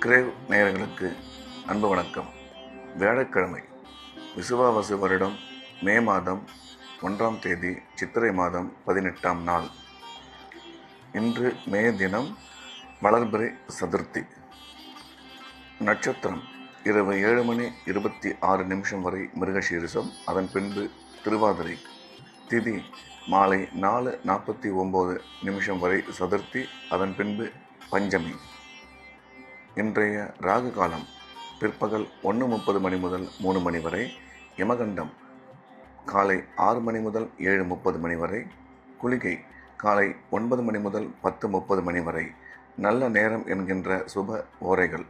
Grave நேயர்களுக்கு அன்பு வணக்கம். வியாழக்கிழமை, விசுவாவசு வருடம் மே மாதம் 1ஆம் தேதி, சித்திரை மாதம் 18ஆம் நாள். இன்று மே தினம், வளர்பிறை சதுர்த்தி. நட்சத்திரம் இரவு 7:26 வரை மிருகசீரிசம், அதன் பின்பு திருவாதிரை. திதி மாலை 4:49 வரை சதுர்த்தி, அதன் பின்பு பஞ்சமி. இன்றைய ராகு காலம் பிற்பகல் 1:30 முதல் 3 வரை. யமகண்டம் காலை 6 முதல் 7:30 வரை. குளிகை காலை 9 முதல் 10:30 வரை. நல்ல நேரம் என்கின்ற சுப ஓரைகள்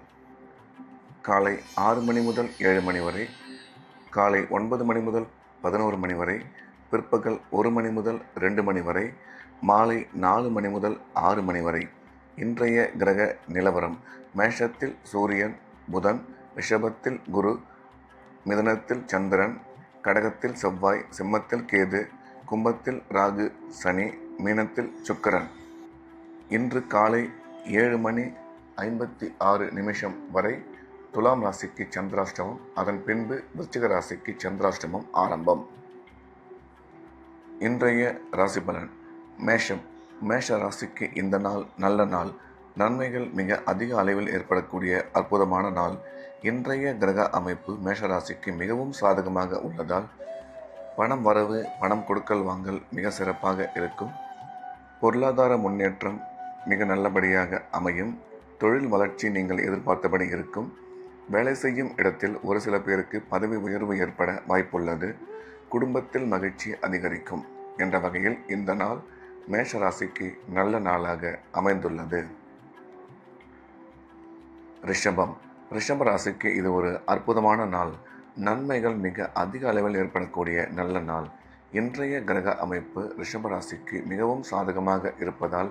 காலை 6 முதல் 7 வரை, காலை 9 முதல் 11 வரை, பிற்பகல் 1 முதல் 2 வரை, மாலை 4 முதல் 6 வரை. இன்றைய கிரக நிலவரம்: மேஷத்தில் சூரியன், புதன், ரிஷபத்தில் குரு, மிதுனத்தில் சந்திரன், கடகத்தில் செவ்வாய், சிம்மத்தில் கேது, கும்பத்தில் ராகு, சனி, மீனத்தில் சுக்கிரன். இன்று காலை 7:56 வரை துலாம் ராசிக்கு சந்திராஷ்டமம், அதன் பின்பு விருச்சிக ராசிக்கு சந்திராஷ்டமம் ஆரம்பம். இன்றைய ராசி பலன்: மேஷம். மேஷ ராசிக்கு இந்த நாள் நல்ல நாள். நன்மைகள் மிக அதிக அளவில் ஏற்படக்கூடிய அற்புதமான நாள். இன்றைய கிரக அமைப்பு மேஷராசிக்கு மிகவும் சாதகமாக உள்ளதால் பணம் வரவு, பணம் கொடுக்கல் வாங்கல் மிக சிறப்பாக இருக்கும். பொருளாதார முன்னேற்றம் மிக நல்லபடியாக அமையும். தொழில் வளர்ச்சி நீங்கள் எதிர்பார்த்தபடி இருக்கும். வேலை செய்யும் இடத்தில் ஒரு சில பேருக்கு பதவி உயர்வு ஏற்பட வாய்ப்புள்ளது. குடும்பத்தில் மகிழ்ச்சி அதிகரிக்கும் என்ற வகையில் இந்த நாள் மேஷராசிக்கு நல்ல நாளாக அமைந்துள்ளது. ரிஷபம். ரிஷப ராசிக்கு இது ஒரு அற்புதமான நாள். நன்மைகள் மிக அதிக அளவில் ஏற்படக்கூடிய நல்ல நாள். இன்றைய கிரக அமைப்பு ரிஷப ராசிக்கு மிகவும் சாதகமாக இருப்பதால்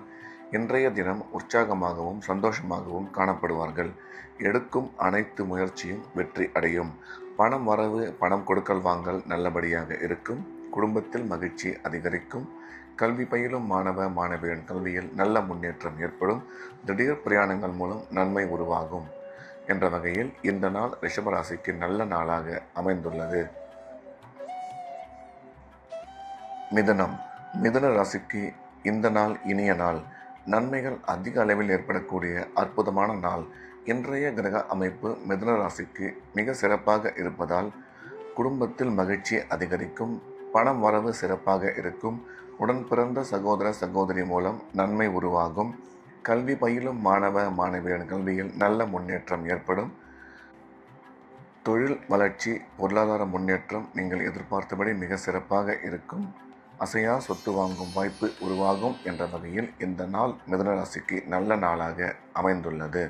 இன்றைய தினம் உற்சாகமாகவும் சந்தோஷமாகவும் காணப்படுவார்கள். எடுக்கும் அனைத்து முயற்சியும் வெற்றி அடையும். பணம் வரவு, பணம் கொடுக்கல் வாங்கல் நல்லபடியாக இருக்கும். குடும்பத்தில் மகிழ்ச்சி அதிகரிக்கும். கல்வி பயிலும் மாணவ மாணவியின் கல்வியில் நல்ல முன்னேற்றம் ஏற்படும். திடீர் பிரயாணங்கள் மூலம் நன்மை உருவாகும் என்ற வகையில் இந்த நாள் ரிஷபராசிக்கு நல்ல நாளாக அமைந்துள்ளது. மிதுனம். மிதுன ராசிக்கு இந்த நாள் இனிய நாள். நன்மைகள் அதிக அளவில் ஏற்படக்கூடிய அற்புதமான நாள். இன்றைய கிரக அமைப்பு மிதுன ராசிக்கு மிக சிறப்பாக இருப்பதால் குடும்பத்தில் மகிழ்ச்சி அதிகரிக்கும். பணம் வரவு சிறப்பாக இருக்கும். உடன் பிறந்த சகோதர சகோதரி மூலம் நன்மை உருவாகும். கல்வி பயிலும் மாணவ மாணவியின் கல்வியில் நல்ல முன்னேற்றம் ஏற்படும். தொழில் வளர்ச்சி, பொருளாதார முன்னேற்றம் நீங்கள் எதிர்பார்த்தபடி மிக சிறப்பாக இருக்கும். அசையா சொத்து வாங்கும் வாய்ப்பு உருவாகும் என்ற வகையில் இந்த நாள் மிதுன ராசிக்கு நல்ல நாளாக அமைந்துள்ளது.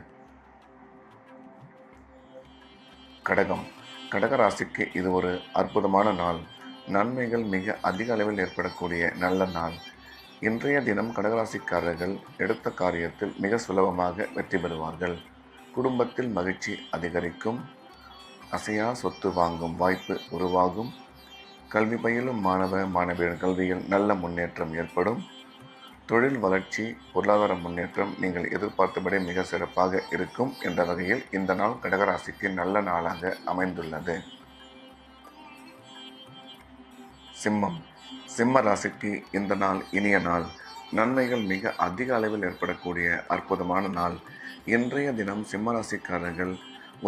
கடகம். கடக ராசிக்கு இது ஒரு அற்புதமான நாள். நன்மைகள் மிக அதிக அளவில் ஏற்படக்கூடிய நல்ல நாள். இன்றைய தினம் கடகராசிக்காரர்கள் எடுத்த காரியத்தில் மிக சுலபமாக வெற்றி பெறுவார்கள். குடும்பத்தில் மகிழ்ச்சி அதிகரிக்கும். அசையா சொத்து வாங்கும் வாய்ப்பு உருவாகும். கல்வி பயிலும் மாணவ மாணவியர் கல்வியில் நல்ல முன்னேற்றம் ஏற்படும். தொழில் வளர்ச்சி, பொருளாதார முன்னேற்றம் நீங்கள் எதிர்பார்த்தபடி மிக சிறப்பாக இருக்கும் என்ற வகையில் இந்த நாள் கடகராசிக்கு நல்ல நாளாக அமைந்துள்ளது. சிம்மம். சிம்ம ராசிக்கு இந்த நாள் இனிய நாள். நன்மைகள் மிக அதிக அளவில் ஏற்படக்கூடிய அற்புதமான நாள். இன்றைய தினம் சிம்ம ராசிக்காரர்கள்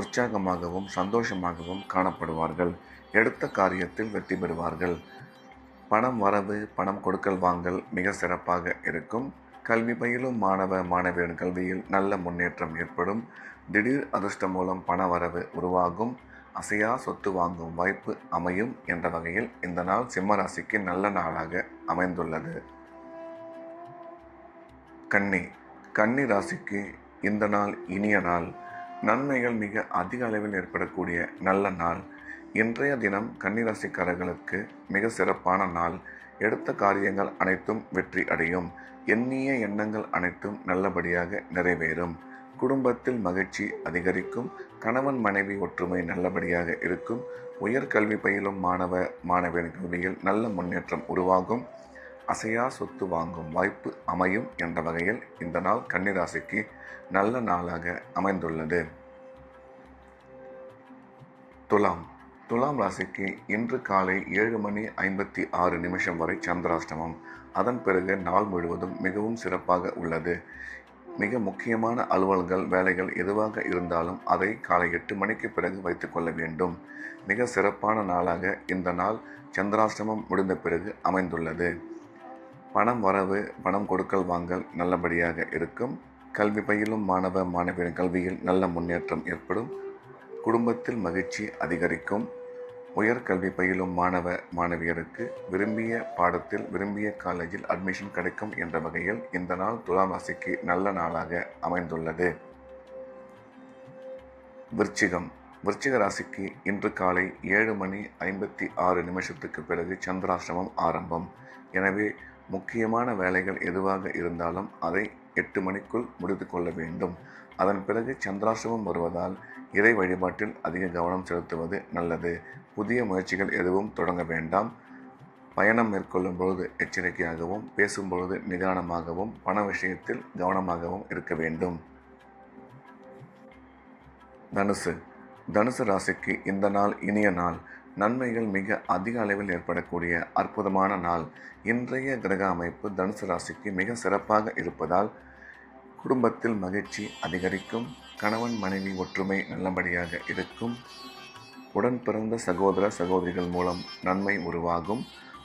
உற்சாகமாகவும் சந்தோஷமாகவும் காணப்படுவார்கள். எடுத்த காரியத்தில் வெற்றி பெறுவார்கள். பணம் வரவு, பணம் கொடுக்கல் வாங்கல் மிக சிறப்பாக இருக்கும். கல்வி பயிலும் மாணவ மாணவியர் கல்வியில் நல்ல முன்னேற்றம் ஏற்படும். திடீர் அதிர்ஷ்டம் மூலம் பண வரவு உருவாகும். அசையா சொத்து வாங்கும் வாய்ப்பு அமையும் என்ற வகையில் இந்த நாள் சிம்ம ராசிக்கு நல்ல நாளாக அமைந்துள்ளது. கன்னி. கன்னி ராசிக்கு இந்த நாள் இனிய நாள். நன்மைகள் மிக அதிக அளவில் ஏற்படக்கூடிய நல்ல நாள். இன்றைய தினம் கன்னிராசிக்காரர்களுக்கு மிக சிறப்பான நாள். எடுத்த காரியங்கள் அனைத்தும் வெற்றி அடையும். எண்ணிய எண்ணங்கள் அனைத்தும் நல்லபடியாக நிறைவேறும். குடும்பத்தில் மகிழ்ச்சி அதிகரிக்கும். கணவன் மனைவி ஒற்றுமை நல்லபடியாக இருக்கும். உயர்கல்வி பயிலும் மாணவ மாணவியர் கல்வியில் நல்ல முன்னேற்றம் உருவாகும். அசையா சொத்து வாங்கும் வாய்ப்பு அமையும் என்ற வகையில் இந்த நாள் கன்னி ராசிக்கு நல்ல நாளாக அமைந்துள்ளது. துலாம் ராசிக்கு இன்று காலை 7:56 வரை சந்திராஷ்டமம். அதன் பிறகு நாள் முழுவதும் மிகவும் சிறப்பாக உள்ளது. மிக முக்கியமான அலுவல்கள் வேலைகள் எதுவாக இருந்தாலும் அதை காலை 8 மணிக்கு பிறகு வைத்துக் கொள்ள வேண்டும். மிக சிறப்பான நாளாக இந்த நாள் சந்திராஷ்டமம் முடிந்த பிறகு அமைந்துள்ளது. பணம் வரவு பணம் கொடுக்கல் வாங்கல் நல்லபடியாக இருக்கும். கல்வி பயிலும் மாணவ மாணவியரின் கல்வியில் நல்ல முன்னேற்றம் ஏற்படும். குடும்பத்தில் மகிழ்ச்சி அதிகரிக்கும். உயர்கல்வி பயிலும் மாணவ மாணவியருக்கு விரும்பிய பாடத்தில் விரும்பிய காலேஜில் அட்மிஷன் கிடைக்கும் என்ற வகையில் இந்த நாள் துலாம் ராசிக்கு நல்ல நாளாக அமைந்துள்ளது. விருச்சிக ராசிக்கு இன்று காலை 7:56 பிறகு சந்திராஷ்டமம் ஆரம்பம். எனவே முக்கியமான வேலைகள் எதுவாக இருந்தாலும் அதை 8 மணிக்குள் முடித்து கொள்ள வேண்டும். அதன் பிறகு சந்திராஷ்டமம் வருவதால் இறை வழிபாட்டில் அதிக கவனம் செலுத்துவது நல்லது. புதிய முயற்சிகள் எதுவும் தொடங்க வேண்டாம். பயணம் மேற்கொள்ளும் பொழுது எச்சரிக்கையாகவும், பேசும்பொழுது நிதானமாகவும், பண விஷயத்தில் கவனமாகவும் இருக்க வேண்டும். தனுசு ராசிக்கு இந்த நாள் இனிய நாள். நன்மைகள் மிக அதிக அளவில் ஏற்படக்கூடிய அற்புதமான நாள். இன்றைய கிரக அமைப்பு தனுசு ராசிக்கு மிக சிறப்பாக இருப்பதால் குடும்பத்தில் மகிழ்ச்சி அதிகரிக்கும். கணவன் மனைவி ஒற்றுமை நல்லபடியாக இருக்கும். உடன் பிறந்த சகோதர சகோதரிகள் மூலம் நன்மை உருவாகும்.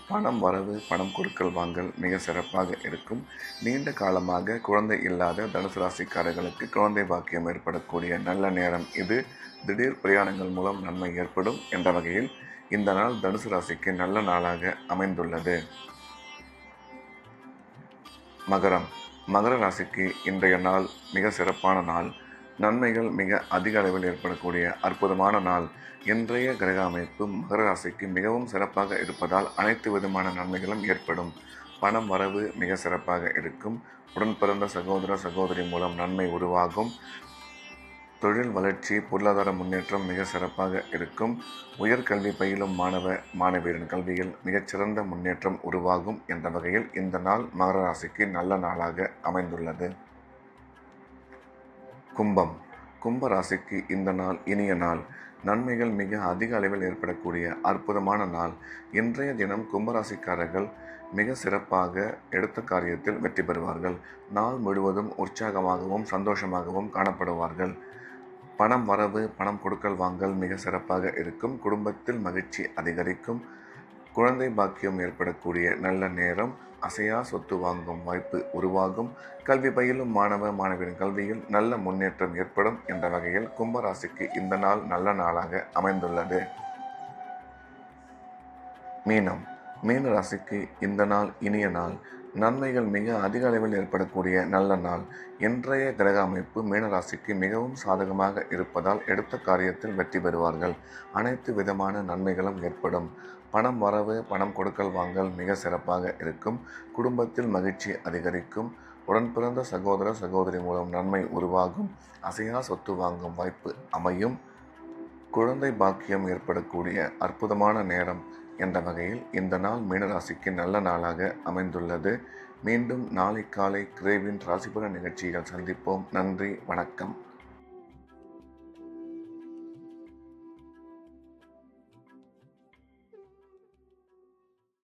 பணம் வரவு பணம் கொடுக்கல் வாங்கல் மிக சிறப்பாக இருக்கும். நீண்ட காலமாக குழந்தை இல்லாத தனுசு ராசிக்காரர்களுக்கு குழந்தை பாக்கியம் ஏற்படக்கூடிய நல்ல நேரம் இது. திடீர் பிரயாணங்கள் மூலம் நன்மை ஏற்படும் என்ற வகையில் இந்த நாள் தனுசு ராசிக்கு நல்ல நாளாக அமைந்துள்ளது. மகர ராசிக்கு இன்றைய நாள் மிக சிறப்பான நாள். நன்மைகள் மிக அதிக அளவில் ஏற்படக்கூடிய அற்புதமான நாள். இன்றைய கிரக அமைப்பு மகர ராசிக்கு மிகவும் சிறப்பாக இருப்பதால் அனைத்து விதமான நன்மைகளும் ஏற்படும். பணம் வரவு மிக சிறப்பாக இருக்கும். உடன் பிறந்த சகோதர சகோதரி மூலம் நன்மை உருவாகும். தொழில் வளர்ச்சி பொருளாதார முன்னேற்றம் மிக சிறப்பாக இருக்கும். உயர்கல்வி பயிலும் மாணவ மாணவியரின் கல்வியில் மிகச்சிறந்த முன்னேற்றம் உருவாகும் என்ற வகையில் இந்த நாள் மகர ராசிக்கு நல்ல நாளாக அமைந்துள்ளது. கும்ப ராசிக்கு இந்த நாள் இனிய நாள். நன்மைகள் மிக அதிக அளவில் ஏற்படக்கூடிய அற்புதமான நாள். இன்றைய தினம் கும்பராசிக்காரர்கள் மிக சிறப்பாக எடுத்த காரியத்தில் வெற்றி பெறுவார்கள். நாள் முழுவதும் உற்சாகமாகவும் சந்தோஷமாகவும் காணப்படுவார்கள். பணம் வரவு பணம் கொடுக்கல் வாங்கல் மிக சிறப்பாக இருக்கும். குடும்பத்தில் மகிழ்ச்சி அதிகரிக்கும். குழந்தை பாக்கியம் ஏற்படக்கூடிய நல்ல நேரம். அசையா சொத்து வாங்கும் வாய்ப்பு உருவாகும். கல்வி பயிலும் மாணவ மாணவியரின் கல்வியில் நல்ல முன்னேற்றம் ஏற்படும் என்ற வகையில் கும்பராசிக்கு இந்த நாள் நல்ல நாளாக அமைந்துள்ளது. மீன ராசிக்கு இந்த நாள் இனிய நாள். நன்மைகள் மிக அதிக அளவில் ஏற்படக்கூடிய நல்ல நாள். இன்றைய கிரக அமைப்பு மீனராசிக்கு மிகவும் சாதகமாக இருப்பதால் எடுத்த காரியத்தில் வெற்றி பெறுவார்கள். அனைத்து விதமான நன்மைகளும் ஏற்படும். பணம் வரவு பணம் கொடுக்கல் வாங்கல் மிக சிறப்பாக இருக்கும். குடும்பத்தில் மகிழ்ச்சி அதிகரிக்கும். உடன் பிறந்த சகோதர சகோதரி மூலம் நன்மை உருவாகும். அசையா சொத்து வாங்கும் வாய்ப்பு அமையும். குழந்தை பாக்கியம் ஏற்படக்கூடிய அற்புதமான நேரம் என்ற வகையில் இந்த நாள் மீனராசிக்கு நல்ல நாளாக அமைந்துள்ளது. மீண்டும் நாளை காலை கிரேவின் ராசிபலன் நிகழ்ச்சியில் சந்திப்போம். நன்றி, வணக்கம்.